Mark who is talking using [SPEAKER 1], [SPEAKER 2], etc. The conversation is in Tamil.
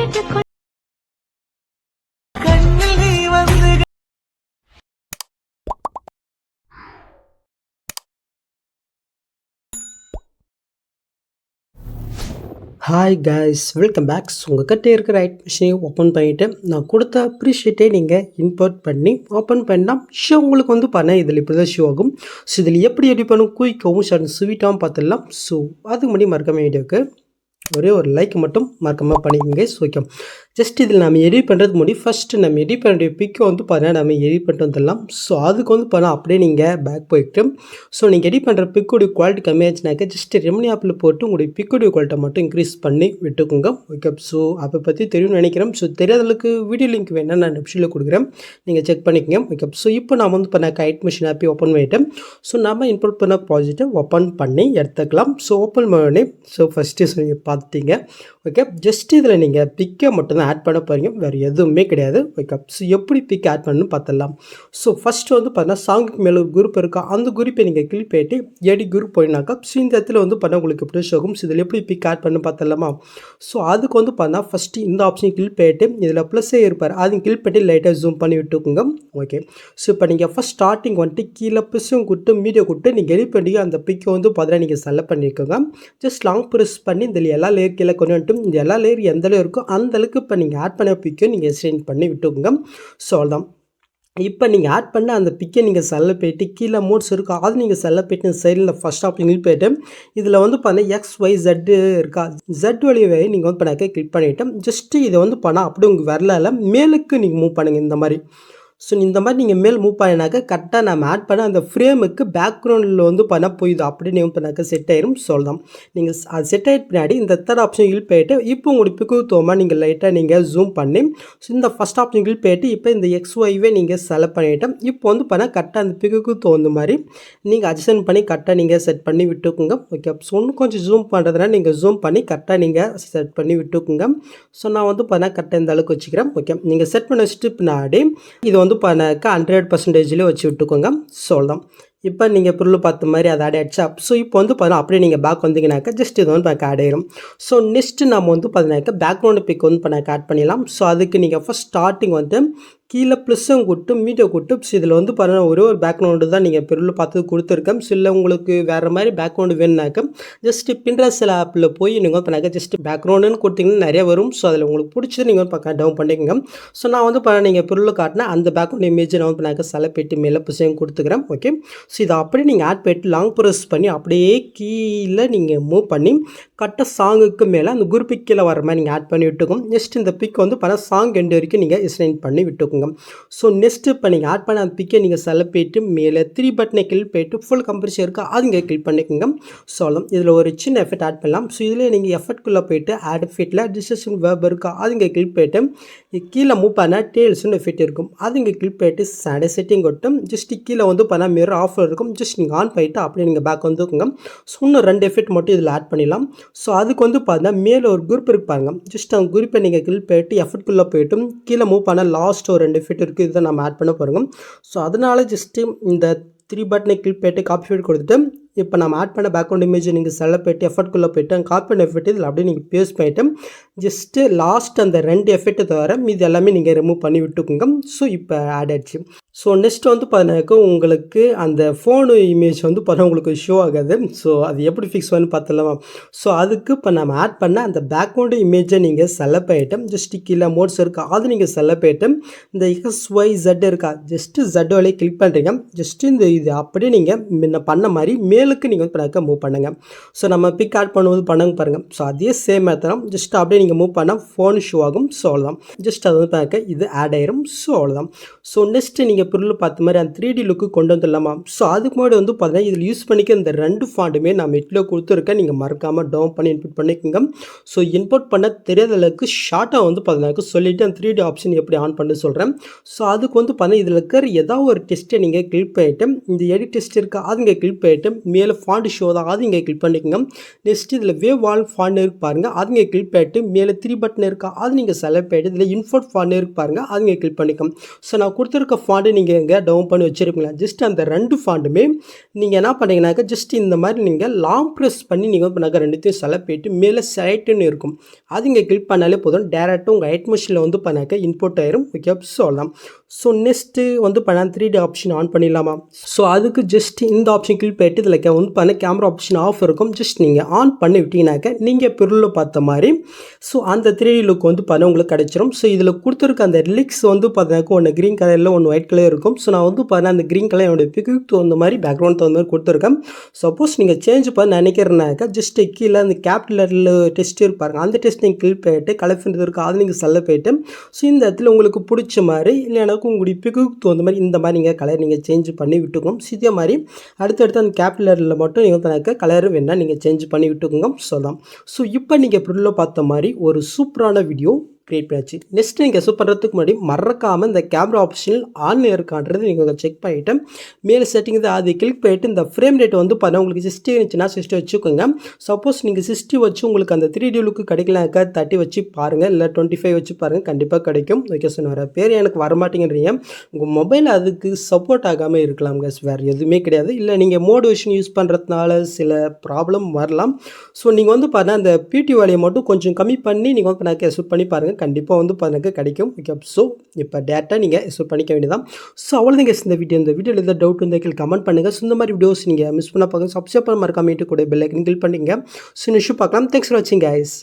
[SPEAKER 1] Hi guys, welcome back. உங்கள் கிட்டே இருக்கிற ரைட் மிஷினை ஓப்பன் பண்ணிவிட்டு நான் கொடுத்த ப்ரீஷீட்டை நீங்கள் இம்போர்ட் பண்ணி ஓப்பன் பண்ணால் உங்களுக்கு பண்ண இதில் இப்படி தான் ஷோ ஆகும். ஸோ இதில் எப்படி எடிட் பண்ணும் குயிக்காகவும் ஷார்ட் ஸ்வீட்டாகவும் பார்த்துடலாம். ஸோ அதுக்கு முன்னாடி மறக்காம வீடியோக்கு ஒரே ஒரு லைக் மட்டும் மறக்காமல் பண்ணிக்கோங்க. ஓகே, ஜஸ்ட் இதில் நம்ம எடிட் பண்ணுறதுக்கு முன்னாடி ஃபஸ்ட்டு நம்ம எடிட் பண்ணுற பிக்கை நம்ம எடிட் பண்ணிட்டு வந்துடலாம். ஸோ அதுக்கு அப்படியே நீங்கள் பேக் போய்ட்டு நீங்கள் எடிட் பண்ணுற பிக்கோடைய குவாலிட்டி கம்மியாச்சுனாக்கா ஜஸ்ட் ரெமனி ஆப்பில் போட்டு உங்களுடைய பிக்கோடைய குவாலிட்டி மட்டும் இன்க்ரீஸ் பண்ணி விட்டுக்கோங்க. ஓகே, ஸோ அதை பற்றி தெரியும்னு நினைக்கிறேன். ஸோ தெரியாதளவுக்கு வீடியோ லிங்க் வேணால் நான் டிஸ்கிரிப்ஷனில் கொடுக்குறேன், நீங்கள் செக் பண்ணிக்கோங்க. ஓகே, ஸோ இப்போ நான் கைட் மிஷின் ஆப்பி ஓப்பன் பண்ணிவிட்டேன். ஸோ நம்ம இம்போர்ட் பண்ண ப்ராஜெக்டை ஓப்பன் பண்ணி எடுத்துக்கலாம். ஸோ ஓப்பன் பண்ணி ஃபஸ்ட்டு பார்த்துட்டீங்க. ஓகே, ஜஸ்ட் இதில் நீங்கள் பிக்கை மட்டும்தான் ஆட் பண்ண போகிறீங்க, வேறு எதுவுமே கிடையாது. ஓகே, ஸோ எப்படி பிக் ஆட் பண்ணணும்னு பார்த்துடலாம். ஸோ ஃபஸ்ட்டு பார்த்தீங்கன்னா சாங்குக்கு மேலே ஒரு குரூப் இருக்கா, அந்த குரூப்பை நீங்கள் கிளிக் பண்ணிட்டு எடி குரூப் போயினாக்கா ஸோ இந்த இடத்துல உங்களுக்கு எப்படி ஷோகும். ஸோ இதில் எப்படி பிக் ஆட் பண்ணு பார்த்துடலாமா. ஸோ அதுக்கு பார்த்தீங்கன்னா ஃபஸ்ட்டு இந்த ஆப்ஷன் கிளிக் பண்ணிட்டு இதில் ப்ளஸ்ஸே இருப்பார், அது கிளிக் பண்ணிட்டு லைட்டாக ஜூம் பண்ணி விட்டுக்குங்க. ஓகே, ஸோ இப்போ நீங்கள் ஃபஸ்ட் ஸ்டார்டிங் கீழே ப்ளஸ்ஸும் கொடுத்து மீடியோ கொடுத்து நீங்கள் எடிட் பண்ணி அந்த பிக்கை பார்த்தீங்கன்னா நீங்கள் செலக்ட் பண்ணிக்கோங்க. ஜஸ்ட் லாங் ப்ரெஸ் பண்ணி இதில் எல்லா லேயர் கீழே கொண்டு வந்துட்டு இந்த எல்லா லேயர் எந்த லேயர் இருக்கோ அந்த அளவுக்கு இப்போ நீங்கள் ஆட் பண்ண பிக்கை நீங்கள் எக்ஸ்டெண்ட் பண்ணி விட்டுக்கோங்க. ஸோ அவ்வளோதான். இப்போ நீங்கள் ஆட் பண்ண அந்த பிக்கை நீங்கள் செலக்ட் போய்ட்டு கீழே மோட்ஸ் இருக்கும், அது நீங்கள் செலக்ட் போய்ட்டு சைடில் ஃபஸ்ட் ஆப்ஷன் கிளிக் போய்ட்டு இதில் பார்த்தீங்கன்னா XYZ இருக்கா, Z வழியை நீங்கள் பண்ணாக்க கிளிக் பண்ணிவிட்டு ஜஸ்ட்டு இதை பண்ணால் அப்படி உங்கள் வரல மேலுக்கு நீங்கள் மூவ் பண்ணுங்கள். இந்த மாதிரி ஸோ இந்த மாதிரி நீங்கள் மேல் மூவ் பண்ணினாக்க கரெக்டாக நம்ம ஆட் பண்ண அந்த ஃப்ரேமுக்கு பேக்ரவுண்டில் பண்ண போயிது அப்படின்னு பண்ணாக்க செட் ஆயிரும். சொல்லலாம். நீங்கள் அது செட் ஆகிட்டு பின்னாடி இந்த தேர்ட் ஆப்ஷன் கிளிக் போயிட்டு இப்போ உங்களுக்கு பிக்கு தோமா நீங்கள் லைட்டாக நீங்கள் ஜூம் பண்ணி ஸோ இந்த ஃபஸ்ட் ஆப்ஷன் கிளிக் போயிட்டு இப்போ இந்த XYவே நீங்கள் செலக்ட் பண்ணிவிட்டேன். இப்போ பண்ணால் கரெக்டாக அந்த பிக்குக்கு தகுந்த மாதிரி நீங்கள் அட்ஜஸ்ட் பண்ணி கரெக்டாக நீங்கள் செட் பண்ணி விட்டுக்குங்க. ஓகே, ஸோ இன்னும் கொஞ்சம் ஜூம் பண்ணுறதுனா நீங்கள் ஜூம் பண்ணி கரெக்டாக நீங்கள் செட் பண்ணி விட்டுக்குங்க. ஸோ நான் பண்ணால் கரெக்டாக இந்த அளவுக்கு வச்சுக்கிறேன். ஓகே, நீங்கள் செட் பண்ண வச்சுட்டு பின்னாடி இது பண்ணாக்க 100% வச்சு விட்டுக்கோங்க. சொல்லலாம். இப்போ நீங்கள் பொருள் பார்த்த மாதிரி அதை ஆட் ஆகிடுச்சா. ஸோ இப்போ பார்த்தீங்கன்னா அப்படியே நீங்கள் பேக் வந்தீங்கன்னாக்கா ஜஸ்ட் இது பார்க்க ஆட் ஆயிரும். ஸோ நெக்ஸ்ட்டு நம்ம பார்த்தீங்கன்னாக்கா பேக்ரவுண்டு பிக் பண்ணாக்க ஆட் பண்ணிடலாம். ஸோ அதுக்கு நீங்கள் ஃபஸ்ட் ஸ்டார்டிங் கீழே ப்ளஸ்ஸும் கொடுத்து மீடியோ கொடுத்து ஸோ இதில் பார்த்தீங்கன்னா ஒரே ஒரு பேக்ரவுண்டு தான் நீங்கள் பொருள் பார்த்து கொடுத்துருக்கேன். ஸோ இல்லை உங்களுக்கு வேறு மாதிரி பேக்ரவுண்டு வேணுனாக்க ஜஸ்ட்டு Pinterest ஆப்பில் போய் நீங்கள் பண்ணாக்க ஜஸ்ட் பேக்ரவுண்டுன்னு கொடுத்தீங்கன்னா நிறைய வரும். ஸோ அதில் உங்களுக்கு பிடிச்சது நீங்கள் பார்க்க டவுன் பண்ணிக்கோங்க. ஸோ நான் நீங்கள் பொருள் காட்டினா அந்த பேக்ரவுண்ட் இமேஜ் நான் பண்ணாக்க செலக்ட் மேலே ப்ளஸ்ஸையும் கொடுத்துக்கிறேன். ஓகே, ஸோ இதை அப்படியே நீங்கள் ஆட் பண்ணிட்டு லாங் ப்ரெஸ் பண்ணி அப்படியே கீழே நீங்கள் மூவ் பண்ணி கட்ட சாங்குக்கு மேலே அந்த குரூப்புக்கு கீழே வர மாதிரி நீங்கள் ஆட் பண்ணி விட்டுக்கும். நெக்ஸ்ட் இந்த பிக் பண்ண சாங் எண்டு வரைக்கும் நீங்கள் எக்ஸ்டெண்ட் பண்ணி விட்டுக்கும். ஸோ நெக்ஸ்ட்டு இப்போ நீங்கள் ஆட் பண்ண அந்த பிக்கை நீங்கள் செலக்ட் போய்ட்டு மேலே 3 பட்டனை கிளிக் போய்ட்டு ஃபுல் கம்ப்ரஷன் இருக்கா அது இங்கே கிளிக் பண்ணிக்கோங்க. சொல்லலாம். இதில் ஒரு சின்ன எஃபெக்ட் ஆட் பண்ணலாம். ஸோ இதில் நீங்கள் எஃபெக்ட்குள்ளே போய்ட்டு ஆட் எஃபெக்ட்டில் டிஸ்டன்ஸ் வேர்ப் இருக்கா அது இங்கே கிளிக் போய்ட்டு கீழே மூவ் பண்ண டேல்ஸ்னு எஃபெக்ட் இருக்கும், அது இங்கே கிளிக் போய்ட்டு சாண்டை செட்டிங் கொட்டும் ஜஸ்ட்டு கீழே பண்ண மிரர் ஆஃப் இருக்கும். ஜஸ்ட் நீங்கள் ஆன் பண்ணிவிட்டு அப்படியே நீங்கள் பேக் வந்துக்குங்க. ஸோ இன்னும் 2 எஃபெக்ட் மட்டும் இதில் ஆட் பண்ணிடலாம். ஸோ அதுக்கு பார்த்தீங்கன்னா மேலே ஒரு குரூப் இருப்பாங்க, ஜஸ்ட் அந்த குரூப்பை நீங்கள் கிளிக் போய்ட்டு எஃபெக்ட்குள்ளே போய்ட்டு கீழே மூவ் பண்ண லாஸ்ட் ஒரு 2 எஃபெக்ட் இருக்குது, இதை நம்ம ஆட் பண்ண போகிறோம். ஸோ அதனால் ஜஸ்ட்டு இந்த 3 பட்டனை கிளிக் போய்ட்டு காப்பி ஃபீட் கொடுத்துட்டு இப்போ நம்ம ஆட் பண்ண பேக்ரவுண்ட் இமேஜ் நீங்கள் செலக்ட் போய்ட்டு எஃபெக்ட்குள்ளே போய்ட்டு காப்பி பண்ண எஃபெக்ட் இதில் அப்படியே நீங்கள் பேஸ்ட் பண்ணிவிட்டு ஜஸ்ட்டு லாஸ்ட் அந்த 2 எஃபெக்ட்டை தவிர மீது எல்லாமே நீங்கள் ரிமூவ் பண்ணி விட்டுக்குங்க. ஸோ இப்போ ஆட் ஆகிடுச்சு. ஸோ நெக்ஸ்ட் பார்த்தீங்கன்னாக்கா உங்களுக்கு அந்த ஃபோனு இமேஜ் உங்களுக்கு ஷோ ஆகாது. ஸோ அது எப்படி ஃபிக்ஸ் பண்ணி பார்த்துலாமா. ஸோ அதுக்கு இப்போ நம்ம ஆட் பண்ண அந்த பேக்ரவுண்டு இமேஜை நீங்கள் செலக்ட் பண்ணிவிட்டு ஜஸ்ட்டு கீழே மோட்ஸ் இருக்கா அது நீங்கள் செலக்ட் பண்ணிவிட்டு இந்த XYZ இருக்கா ஜஸ்ட்டு Z வழியை கிளிக் பண்ணுறீங்க. ஜஸ்ட்டு இந்த இது அப்படியே நீங்கள் முன்ன பண்ண மாதிரி மேலுக்கு நீங்கள் பண்ணாக்க மூவ் பண்ணுங்கள். ஸோ நம்ம பிக் ஆட் பண்ணும்போது பண்ணங்க பாருங்கள். ஸோ அதே சேம் மெத்தடம் ஜஸ்ட் அப்படியே நீங்கள் மூவ் பண்ணால் ஃபோன் ஷோ ஆகும். ஸோ அவ்வளோதான். ஜஸ்ட் அது பார்க்க இது ஆட் ஆயிரும். ஸோ அவ்வளோதான். ஸோ நெக்ஸ்ட்டு நீங்கள் பொருள் பார்த்த மாதிரி அந்த 3D லுக்கு கொண்டு வந்துடலாமா. ஸோ அதுக்கு முன்னாடி பார்த்தீங்கன்னா இதில் யூஸ் பண்ணிக்க இந்த 2 ஃபாண்டுமே நான் இட்லோ கொடுத்துருக்கேன், நீங்கள் மறக்காமல் டவுன் பண்ணி இன்புட் பண்ணிக்கோங்க. ஸோ இன்புட் பண்ண தெரியாத அளவுக்கு ஷார்ட்டாக பார்த்தீங்கன்னா சொல்லிவிட்டு அந்த 3D ஆப்ஷன் எப்படி ஆன் பண்ணி சொல்கிறேன். ஸோ அதுக்கு பார்த்தீங்கன்னா இதில் இருக்கிற ஏதாவது ஒரு டெஸ்ட்டை நீங்கள் கிளிக் பண்ணிவிட்டு இந்த எடிட் டெஸ்ட் இருக்கா அது இங்கே கிளிக் பண்ணிவிட்டு மேலே ஃபாண்ட் ஷோ தான், அது இங்கே கிளிக் பண்ணிக்கோங்க. நெக்ஸ்ட் இதில் வேவ் வால் ஃபாண்ட் இருக்கு பாருங்கள், அது இங்கே கிளிக் பண்ணிட்டு மேலே 3 பட்டன் இருக்கா, அது நீங்கள் செலக்ட் பண்ணிட்டு இதில் இன்ஃபோர்ட் ஃபாண்ட் இருக்கு பாருங்கள், அது இங்கே கிளிக் பண்ணிக்கோங்க. ஸோ நான் கொடுத்துருக்க ஃபாண்ட்டு நீங்கள் எங்கே டவுன் பண்ணி வச்சுருப்பீங்களா, ஜஸ்ட் அந்த 2 ஃபாண்ட்டுமே நீங்கள் என்ன பண்ணீங்கன்னாக்கா ஜஸ்ட் இந்த மாதிரி நீங்கள் லாங் ப்ரெஸ் பண்ணி நீங்கள் பண்ணாக்க ரெண்டுத்தையும் செலக்ட் பண்ணிட்டு மேலே செலக்ட்னு இருக்கும், அது இங்கே கிளிக் பண்ணாலே போதும், டேரெக்டாக உங்கள் ஹைட் மிஷினில் வந்து பண்ணாக்க இன்புட் ஆயிரும். ஓகே, சொல்லலாம். ஸோ நெக்ஸ்ட்டு வந்து பண்ண 3D ஆப்ஷன் ஆன் பண்ணிடலாமா. ஸோ அதுக்கு ஜஸ்ட் இந்த ஆப்ஷன் கிளிக் பண்ணிட்டு இதில் வந்து பண்ண கேமரா ஆப்ஷன் ஆஃப் இருக்கும், ஜஸ்ட் நீங்கள் ஆன் பண்ணி விட்டீங்கன்னாக்க நீங்கள் பிறரில் பார்த்த மாதிரி ஸோ அந்த 3D லுக் வந்து பண்ண உங்களுக்கு கிடைச்சிரும். ஸோ இதில் கொடுத்துருக்க அந்த லிக்ஸ் வந்து பார்த்தாக்க ஒன்று க்ரீன் கலரில் ஒன்று ஒயிட் கலர் இருக்கும். ஸோ நான் வந்து பண்ண அந்த க்ரீன் கலர் என்னோடய பிக்கு தகுந்த மாதிரி பேக்ரவுண்ட் தகுந்த மாதிரி கொடுத்துருக்கேன். சப்போஸ் நீங்கள் சேஞ்ச் பண்ண நினைக்கிறனாக்கா ஜஸ்ட் கீழே அந்த கேபிட்டலில் டெஸ்ட் இருப்பாருங்க, அந்த டெஸ்ட் நீங்கள் கிளிக் பண்ணிட்டு கலர் ஃபில் இருக்குது, அது நீங்கள் செல்ல போயிட்டு ஸோ இந்த இடத்துல உங்களுக்கு பிடிச்ச மாதிரி இல்லைனா உங்களுடைய பிக்கு தகுந்த மாதிரி இந்த மாதிரி நீங்கள் கலர் நீங்கள் சேஞ்ச் பண்ணி விட்டுக்கோங்க. இதே மாதிரி அடுத்தடுத்து அந்த கேபிட்டலில் மட்டும் நீங்கள் பண்ணாக்க கலர் வேணால் நீங்கள் சேஞ்ச் பண்ணி விட்டுக்கோங்க. சொல்லலாம். ஸோ இப்போ நீங்கள் ப்ரில்லில் பார்த்த மாதிரி ஒரு சூப்பரான வீடியோ கிரியேட் பண்ணியாச்சு. நெக்ஸ்ட் நீங்கள் சூப் பண்ணுறதுக்கு முன்னாடி மறக்காமல் இந்த கேமரா ஆப்ஷனில் ஆன்ல இருக்கான்றது நீங்கள் செக் பண்ணிவிட்டு மேலே செட்டிங் தான் அதை கிளிக் பண்ணிவிட்டு இந்த ஃப்ரேம் ரேட் வந்து பார்த்தா உங்களுக்கு 60 இருந்துச்சுன்னா 60 வச்சுக்கோங்க. சப்போஸ் நீங்கள் 60 வச்சு உங்களுக்கு அந்த 3D லுக்கு கிடைக்கலனாக்கா 30 வச்சு பாருங்கள், இல்லை 25 வச்சு பாருங்கள், கண்டிப்பாக கிடைக்கும். ஓகே, ஸோ நிறைய பேர் எனக்கு வரமாட்டேங்கிறீங்க, உங்கள் மொபைல் அதுக்கு சப்போர்ட் ஆகாமல் இருக்கலாம் கேஸ், வேறு எதுவுமே கிடையாது. இல்லை நீங்கள் மோடிவேஷன் யூஸ் பண்ணுறதுனால சில ப்ராப்ளம் வரலாம். ஸோ நீங்கள் வந்து பாருங்கள் அந்த பிடி வேலையை மட்டும் கொஞ்சம் கம்மி பண்ணி நீங்கள் வந்து நான் சூட் பண்ணி பாருங்கள், கண்டிப்பாக வந்து எனக்கு கிடைக்கும். ஓகே, ஸோ இப்போ டேட்டா நீங்கள் சூட் பண்ணிக்க வேண்டியதான். ஸோ அவ்வளோதான் கேஸ் இந்த வீடியோவில் எதாவது டவுட் இருந்தால் கீழே கமெண்ட் பண்ணுங்கள். ஸோ இந்த மாதிரி வீடியோஸ் நீங்கள் மிஸ் பண்ண பார்க்க சப்ஸ்கிரைப் பண்ண மறக்காம கூட பெல் ஐக்கன் கிளிக் பண்ணிங்க. ஸோ இஷ்யூ பார்க்கலாம். தேங்க்ஸ் ஃபார் வாட்சிங் கைஸ்.